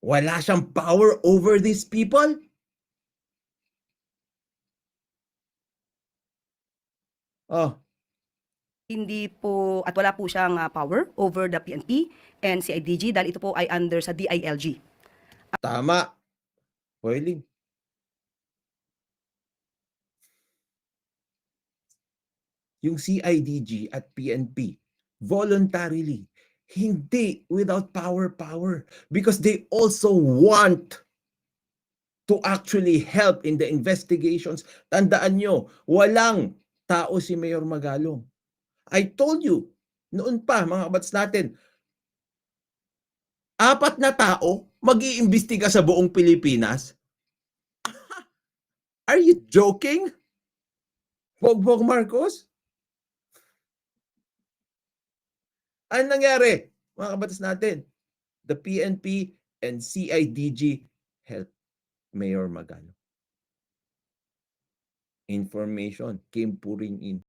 Wala siyang power over these people? Oh, Hindi po at wala po siyang power over the PNP and CIDG dahil ito po ay under sa DILG. tama. Boiling. Yung CIDG at PNP, voluntarily, hindi without power, because they also want to actually help in the investigations. Tandaan nyo, walang tao si Mayor Magalong. I told you, noon pa, mga kabats natin, 4 na tao mag-iimbestiga sa buong Pilipinas? Are you joking? Bongbong Marcos? Ano nangyari, mga kabatas natin? The PNP and CIDG helped Mayor Magalong. Information came pouring in.